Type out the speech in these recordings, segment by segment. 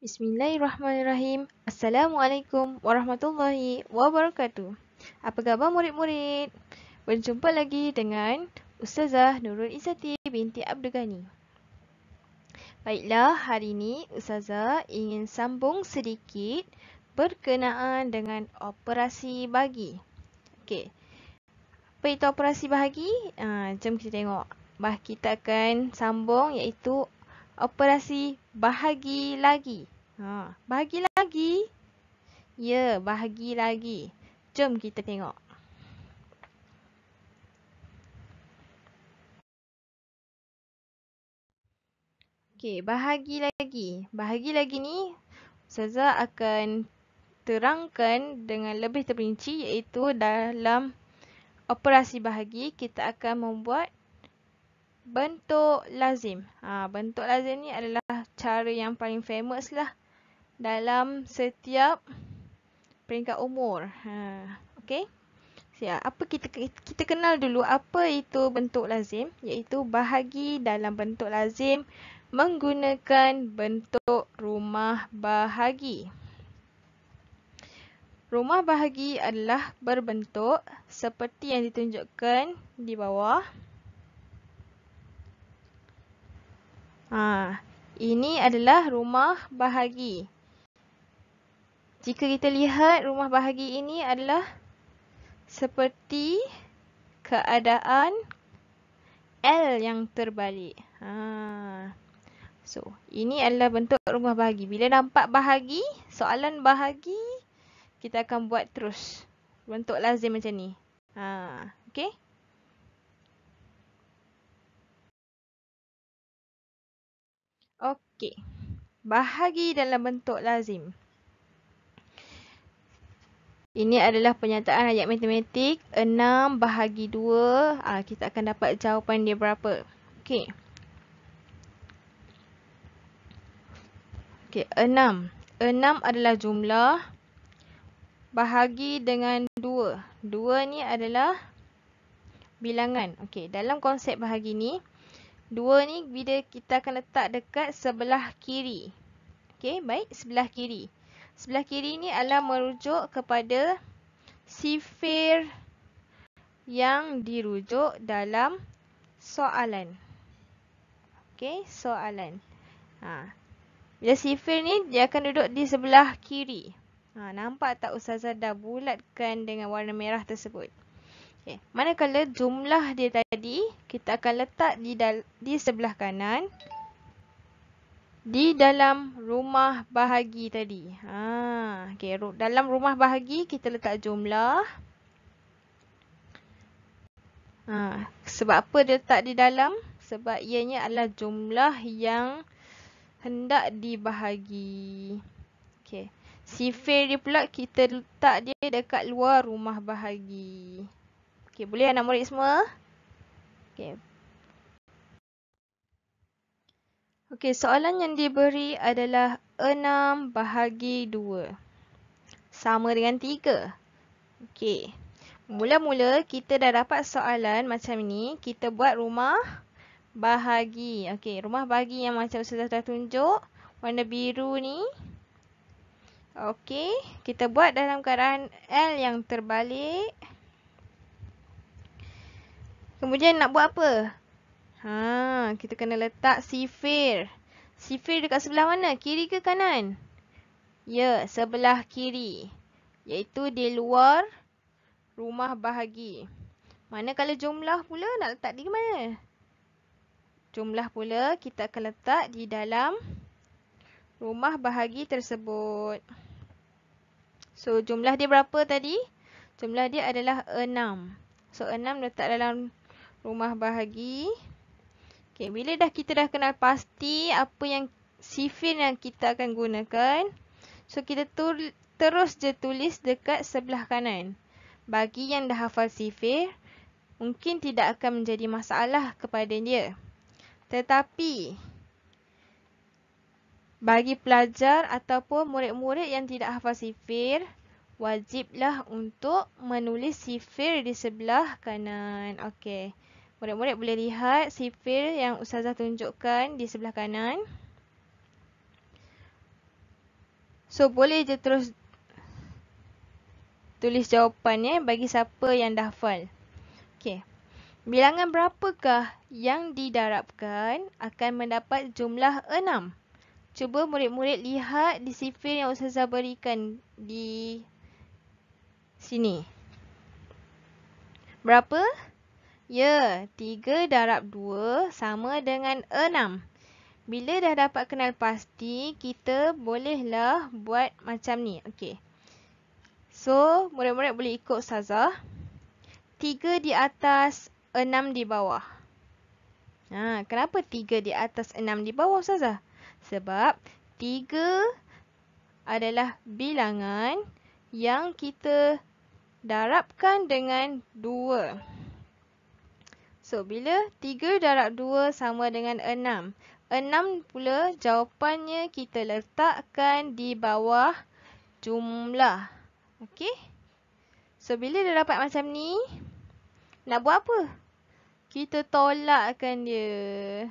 Bismillahirrahmanirrahim. Assalamualaikum warahmatullahi wabarakatuh. Apa khabar murid-murid? Berjumpa lagi dengan Ustazah Nurul Izzati binti Abdul Ghani. Baiklah, hari ini Ustazah ingin sambung sedikit berkenaan dengan operasi bahagi. Okey. Apa itu operasi bahagi? Jom kita tengok. Kita akan sambung iaitu operasi bahagi lagi. Bahagi lagi? Ya, bahagi lagi. Jom kita tengok. Okey, bahagi lagi. Bahagi lagi ni, Ustazah akan terangkan dengan lebih terperinci iaitu dalam operasi bahagi kita akan membuat bentuk lazim. Bentuk lazim ni adalah cara yang paling famous lah dalam setiap peringkat umur. Okey. Apa kita kenal dulu apa itu bentuk lazim, iaitu bahagi dalam bentuk lazim menggunakan bentuk rumah bahagi. Rumah bahagi adalah berbentuk seperti yang ditunjukkan di bawah. Ini adalah rumah bahagi. Jika kita lihat rumah bahagi ini adalah seperti keadaan L yang terbalik. So, ini adalah bentuk rumah bahagi. Bila nampak bahagi, soalan bahagi, kita akan buat terus bentuk lazim macam ni. Okey? Okey. Bahagi dalam bentuk lazim. Ini adalah penyataan ayat matematik 6 bahagi 2. Kita akan dapat jawapan dia berapa. Okey. Okey, 6. 6 adalah jumlah bahagi dengan 2. 2 ni adalah bilangan. Okey, dalam konsep bahagi ni, 2 ni bila kita akan letak dekat sebelah kiri. Okey, baik, sebelah kiri. Sebelah kiri ni adalah merujuk kepada sifir yang dirujuk dalam soalan. Okey, soalan. Bila sifir ni, dia akan duduk di sebelah kiri. Nampak tak Ustazah dah bulatkan dengan warna merah tersebut. Okay. Manakala jumlah dia tadi, kita akan letak di sebelah kanan. Di dalam rumah bahagi tadi. Okay. Dalam rumah bahagi, kita letak jumlah. Sebab apa dia letak di dalam? Sebab ianya adalah jumlah yang hendak dibahagi. Okay. Sifir dia pula kita letak dia dekat luar rumah bahagi. Okay, boleh anak murid semua? Okay. Okey, soalan yang diberi adalah 6 bahagi 2. Sama dengan 3. Okey. Mula-mula kita dah dapat soalan macam ni. Kita buat rumah bahagi. Okey, rumah bahagi yang macam Ustazah dah tunjuk. Warna biru ni. Okey, kita buat dalam keadaan L yang terbalik. Kemudian nak buat apa? Kita kena letak sifir. Sifir dekat sebelah mana? Kiri ke kanan? Ya, sebelah kiri. Iaitu di luar rumah bahagi. Manakala jumlah pula nak letak di mana? Jumlah pula kita akan letak di dalam rumah bahagi tersebut. So, jumlah dia berapa tadi? Jumlah dia adalah 6. So, 6 letak dalam rumah bahagi. Okay, bila kita dah kenal pasti apa yang sifir yang kita akan gunakan. So, kita terus je tulis dekat sebelah kanan. Bagi yang dah hafal sifir, mungkin tidak akan menjadi masalah kepada dia. Tetapi, bagi pelajar ataupun murid-murid yang tidak hafal sifir, wajiblah untuk menulis sifir di sebelah kanan. Okey. Murid-murid boleh lihat sifir yang Ustazah tunjukkan di sebelah kanan. So, boleh je terus tulis jawapannya bagi siapa yang dah hafal. Okey. Bilangan berapakah yang didarabkan akan mendapat jumlah 6? Cuba murid-murid lihat di sifir yang Ustazah berikan di sini. Berapa? Ya, 3 darab 2 sama dengan 6. Bila dah dapat kenal pasti, kita bolehlah buat macam ni. Okey. So, murid-murid boleh ikut Ustazah. 3 di atas, 6 di bawah. Kenapa 3 di atas 6 di bawah Ustazah? Sebab 3 adalah bilangan yang kita darabkan dengan 2. So, bila 3 darab 2 sama dengan 6. 6 pula jawapannya kita letakkan di bawah jumlah. Okey? So, bila dah dapat macam ni, nak buat apa? Kita tolakkan dia.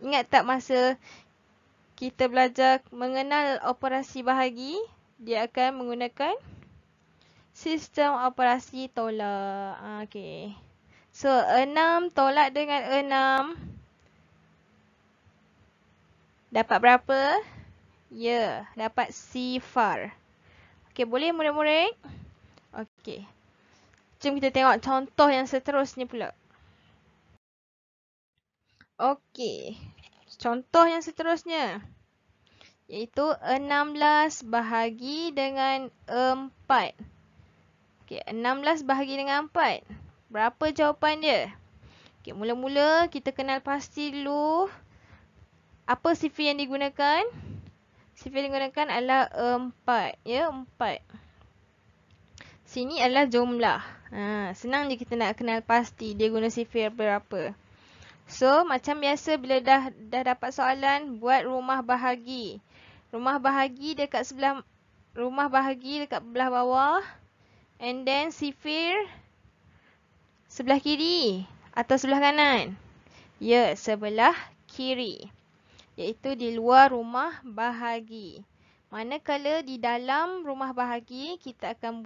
Ingat tak masa kita belajar mengenal operasi bahagi? Dia akan menggunakan sistem operasi tolak. Okey. So, 6 tolak dengan 6. Dapat berapa? Ya, dapat sifar. Okey, boleh murid-murid? Okey. Jom kita tengok contoh yang seterusnya pula. Okey. Contoh yang seterusnya. Iaitu 16 bahagi dengan 4. Okey, 16 bahagi dengan 4. Berapa jawapan dia? Okey, mula-mula kita kenal pasti dulu. Apa sifir yang digunakan? Sifir yang digunakan adalah 4. Ya, 4. Sini adalah jumlah. Senang je kita nak kenal pasti dia guna sifir berapa. So, macam biasa bila dah dapat soalan, buat rumah bahagi. Rumah bahagi dekat sebelah bawah. And then sifir sebelah kiri atau sebelah kanan? Ya, sebelah kiri. Iaitu di luar rumah bahagi. Manakala di dalam rumah bahagi, kita akan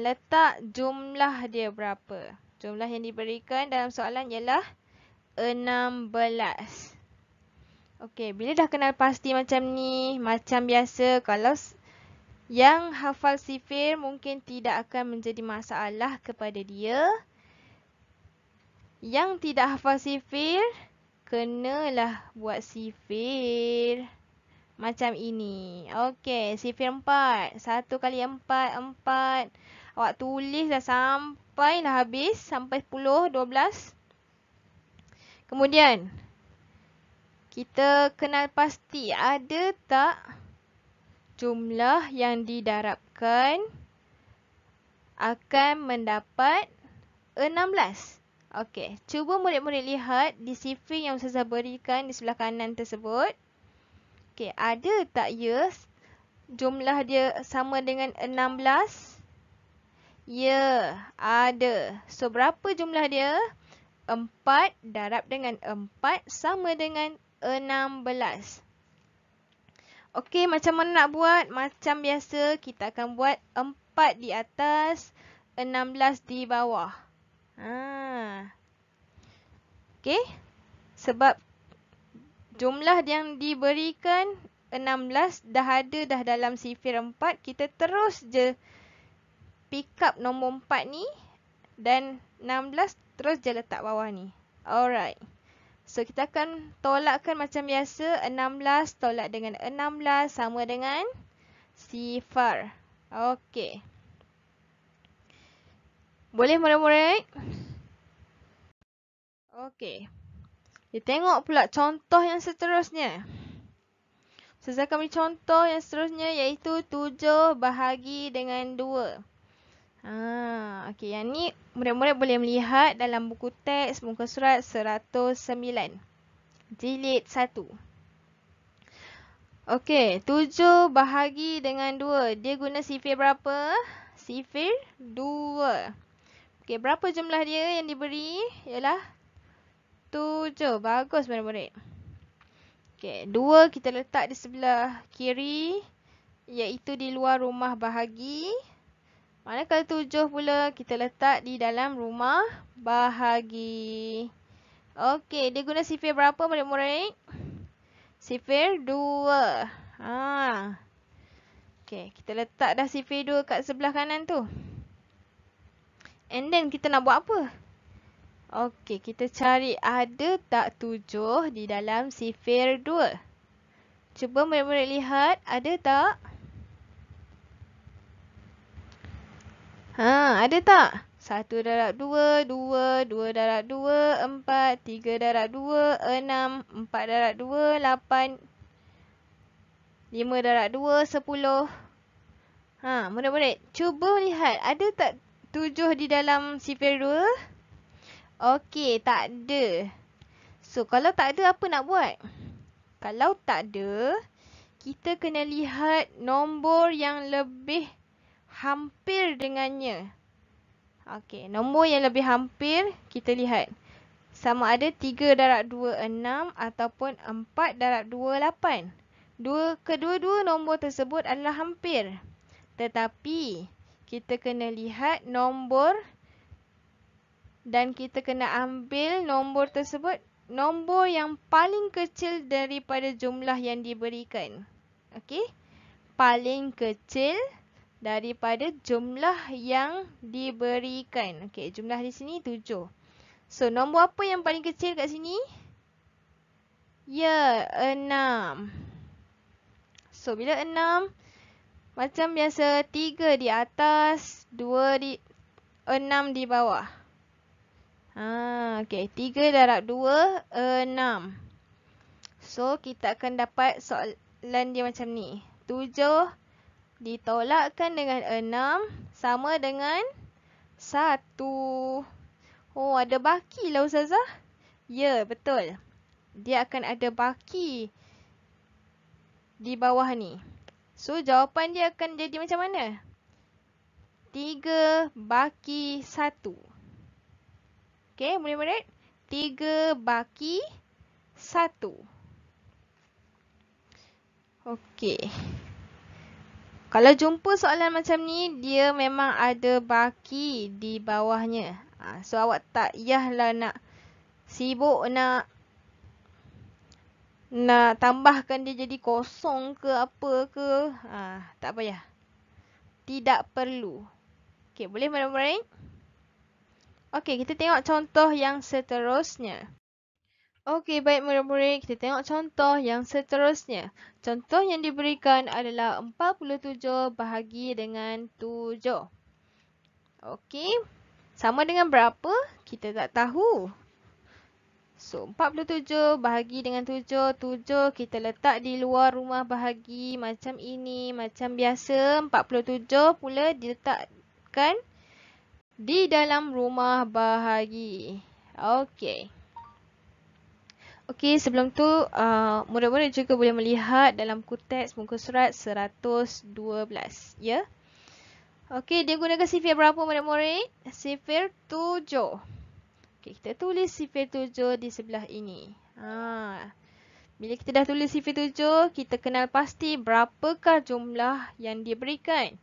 letak jumlah dia berapa. Jumlah yang diberikan dalam soalan ialah 16. Okey, bila dah kenal pasti macam ni, macam biasa, kalau yang hafal sifir mungkin tidak akan menjadi masalah kepada dia. Yang tidak hafal sifir, kenalah buat sifir macam ini. Okey, sifir 4. 1 kali 4, 4. Awak tulislah sampailah habis, sampai 10, 12. Kemudian, kita kenal pasti ada tak jumlah yang didarabkan akan mendapat 16. Okey, cuba murid-murid lihat di sifir yang Ustazah berikan di sebelah kanan tersebut. Okey, ada tak ya jumlah dia sama dengan 16? Ya, ada. So, berapa jumlah dia? 4 darab dengan 4 sama dengan 16. Okey, macam mana nak buat? Macam biasa, kita akan buat 4 di atas, 16 di bawah. Okey, sebab jumlah yang diberikan 16 dah ada dah dalam sifir 4. Kita terus je pick up nombor 4 ni dan 16 terus je letak bawah ni. Alright. So, kita akan tolakkan macam biasa. 16 tolak dengan 16 sama dengan sifar. Okey. Boleh murid-murid? Okey. Kita tengok pula contoh yang seterusnya. Ustazah akan beri contoh yang seterusnya iaitu 7 bahagi dengan 2. Okey, yang ni murid-murid boleh melihat dalam buku teks muka surat 109. Jilid 1. Okey, 7 bahagi dengan 2. Dia guna sifir berapa? Sifir 2. Okey, berapa jumlah dia yang diberi? Ialah 7. Bagus murid-murid. Okey, 2 kita letak di sebelah kiri, iaitu di luar rumah bahagi. Manakala 7 pula kita letak di dalam rumah bahagi. Okey, dia guna sifir berapa murid-murid? Sifir 2. Okey, kita letak dah sifir 2 kat sebelah kanan tu. And then kita nak buat apa? Okey, kita cari ada tak 7 di dalam sifir 2. Cuba murid-murid lihat, ada tak? Ada tak? 1 darab 2, 2, 2 darab 2, 4, 3 darab 2, 6, 4 darab 2, 8, 5 darab 2, 10. Murid-murid, cuba lihat, ada tak 7 di dalam sifir 2? Okey, tak ada. So, kalau tak ada, apa nak buat? Kalau tak ada, kita kena lihat nombor yang lebih hampir dengannya. Okey, nombor yang lebih hampir, kita lihat. Sama ada 3 darab 2, 6 ataupun 4 darab 2, 8. Kedua-dua nombor tersebut adalah hampir. Tetapi, kita kena lihat nombor dan kita kena ambil nombor tersebut, nombor yang paling kecil daripada jumlah yang diberikan. Okey? Paling kecil daripada jumlah yang diberikan. Okey, jumlah di sini 7. So, nombor apa yang paling kecil kat sini? Ya, 6. So, bila 6, macam biasa 3 di atas, 6 di bawah. Okey, 3 darab 2, 6. So, kita akan dapat soalan dia macam ni. 7 ditolakkan dengan 6 sama dengan 1. Oh, ada baki lah Ustazah. Ya, betul. Dia akan ada baki di bawah ni. So, jawapan dia akan jadi macam mana? 3 baki 1. Okey, murid-murid. 3 baki 1. Okey. Kalau jumpa soalan macam ni, dia memang ada baki di bawahnya. So, awak tak payahlah nak sibuk nak tambahkan dia jadi kosong ke apa ke. Tak payah. Tidak perlu. Okey, boleh murid-murid? Okey, kita tengok contoh yang seterusnya. Okey, baik murid-murid, kita tengok contoh yang seterusnya. Contoh yang diberikan adalah 47 bahagi dengan 7. Okey, sama dengan berapa? Kita tak tahu. So, 47 bahagi dengan 7. 7 kita letak di luar rumah bahagi macam ini. Macam biasa, 47 pula diletakkan di dalam rumah bahagi. Okey. Okey, sebelum tu murid-murid juga boleh melihat dalam kuteks muka surat 112. Ya. Okey, dia gunakan sifir berapa murid-murid? Sifir 7. Okey, kita tulis sifir 7 di sebelah ini. Bila kita dah tulis sifir 7, kita kenal pasti berapakah jumlah yang diberikan.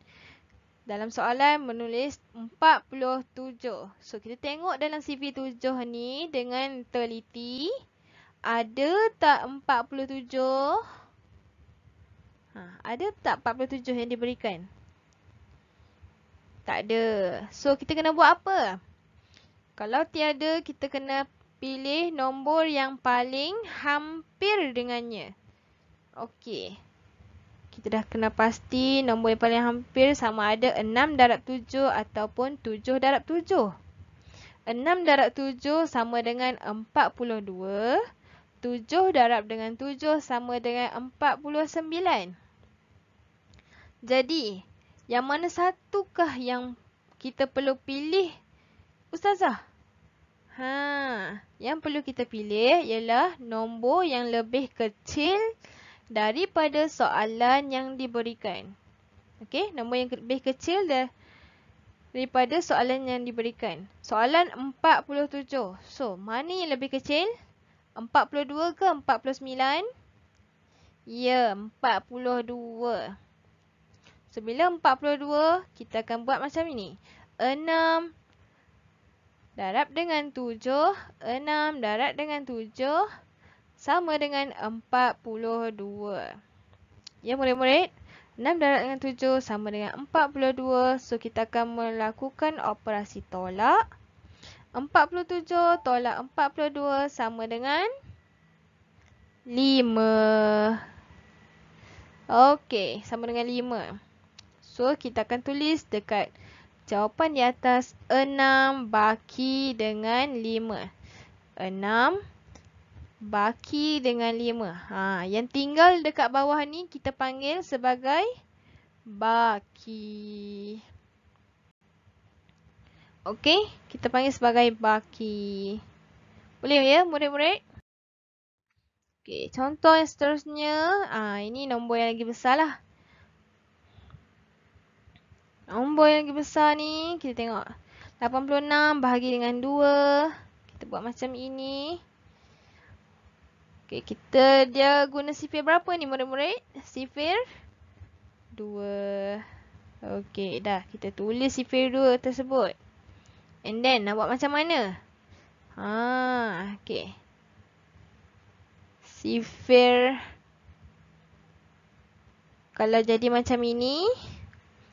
Dalam soalan menulis 47. So, kita tengok dalam sifir 7 ni dengan teliti. Ada tak 47? Ada tak 47 yang diberikan? Tak ada. So, kita kena buat apa? Kalau tiada, kita kena pilih nombor yang paling hampir dengannya. Okey. Kita dah kena pasti nombor yang paling hampir sama ada 6 darab 7 ataupun 7 darab 7. 6 darab 7 sama dengan 42. 7 darab dengan 7 sama dengan 49. Jadi, yang mana satukah yang kita perlu pilih, Ustazah? Yang perlu kita pilih ialah nombor yang lebih kecil daripada soalan yang diberikan. Okey, nombor yang lebih kecil daripada soalan yang diberikan. Soalan 47. So, mana yang lebih kecil? 42 ke 49? Ya, 42. So, bila 42, kita akan buat macam ini. 6 darab dengan 7. 6 darab dengan 7 sama dengan 42. Ya, murid-murid. 6 darab dengan 7 sama dengan 42. So, kita akan melakukan operasi tolak. 47 tolak 42 sama dengan 5. Okey, sama dengan 5. So, kita akan tulis dekat jawapan di atas 6 baki dengan 5. 6 baki dengan 5. Yang tinggal dekat bawah ni kita panggil sebagai baki. Okey, kita panggil sebagai baki. Boleh ya, murid-murid? Okey, contoh yang seterusnya. Ini nombor yang lagi besar lah. Nombor yang lagi besar ni, kita tengok. 86 bahagi dengan 2. Kita buat macam ini. Okey, dia guna sifir berapa ni murid-murid? Sifir 2. Okey, dah. Kita tulis sifir 2 tersebut. And then, nak buat macam mana? Okey. Sifir. Kalau jadi macam ini,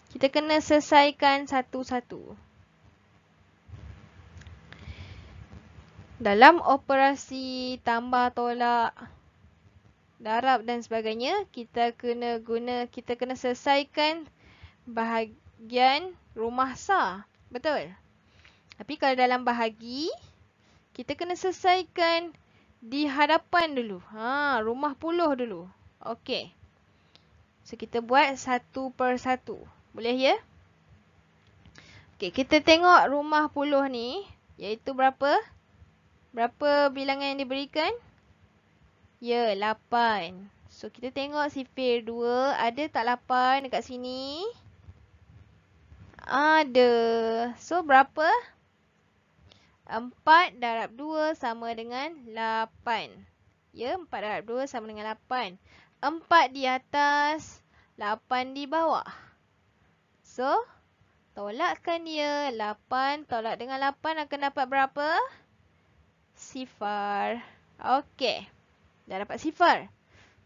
kita kena selesaikan satu-satu. Dalam operasi tambah, tolak, darab dan sebagainya, kita kena selesaikan bahagian rumah sah. Betul? Tapi kalau dalam bahagi, kita kena selesaikan di hadapan dulu. Rumah puluh dulu. Okey. So, kita buat satu per satu. Boleh ya? Okey, kita tengok rumah puluh ni. Iaitu berapa? Berapa bilangan yang diberikan? Ya, 8. So, kita tengok sifir 2. Ada tak 8 dekat sini? Ada. So, berapa? 4 darab 2 sama dengan 8. Ya, 4 darab 2 sama dengan 8. 4 di atas, 8 di bawah. So, tolakkan dia. 8 tolak dengan 8 akan dapat berapa? Sifar. Okey. Dah dapat sifar.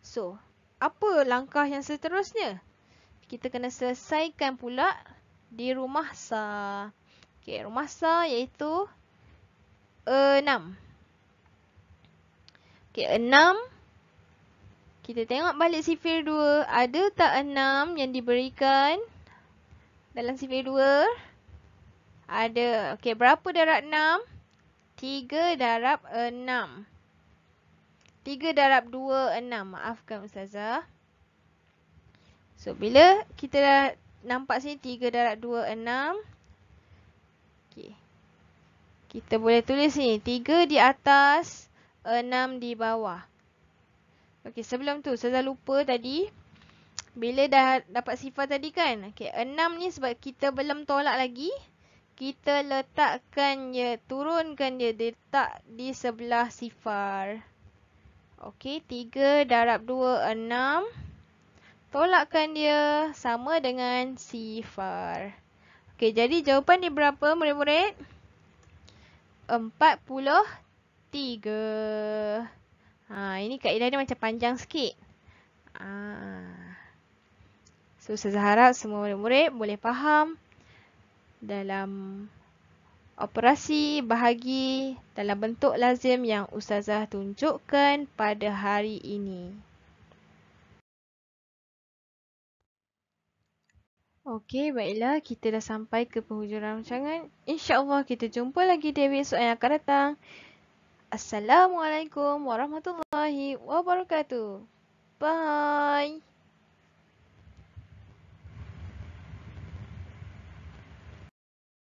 So, apa langkah yang seterusnya? Kita kena selesaikan pula di rumah sah. Okey, rumah sah iaitu 6. Okey, 6. Kita tengok balik sifir 2. Ada tak 6 yang diberikan dalam sifir 2? Ada. Okey, berapa darab 6? 3 darab 6. 3 darab 2, 6. Maafkan Ustazah. So, bila kita dah nampak sini 3 darab 2, 6. Okey. Kita boleh tulis ni. 3 di atas, 6 di bawah. Okey, sebelum tu Ustazah lupa tadi. Bila dah dapat sifar tadi kan. Okey, 6 ni sebab kita belum tolak lagi. Kita letakkan dia, turunkan dia, letak di sebelah sifar. Okey, 3 darab 2, 6. Tolakkan dia sama dengan sifar. Okey, jadi jawapan dia berapa murid-murid? 43. Ini kaedah dia macam panjang sikit. So, saya harap semua murid-murid boleh faham dalam operasi bahagi dalam bentuk lazim yang Ustazah tunjukkan pada hari ini. Okey, baiklah. Kita dah sampai ke penghujung rancangan. InsyaAllah kita jumpa lagi di episod yang akan datang. Assalamualaikum warahmatullahi wabarakatuh. Bye.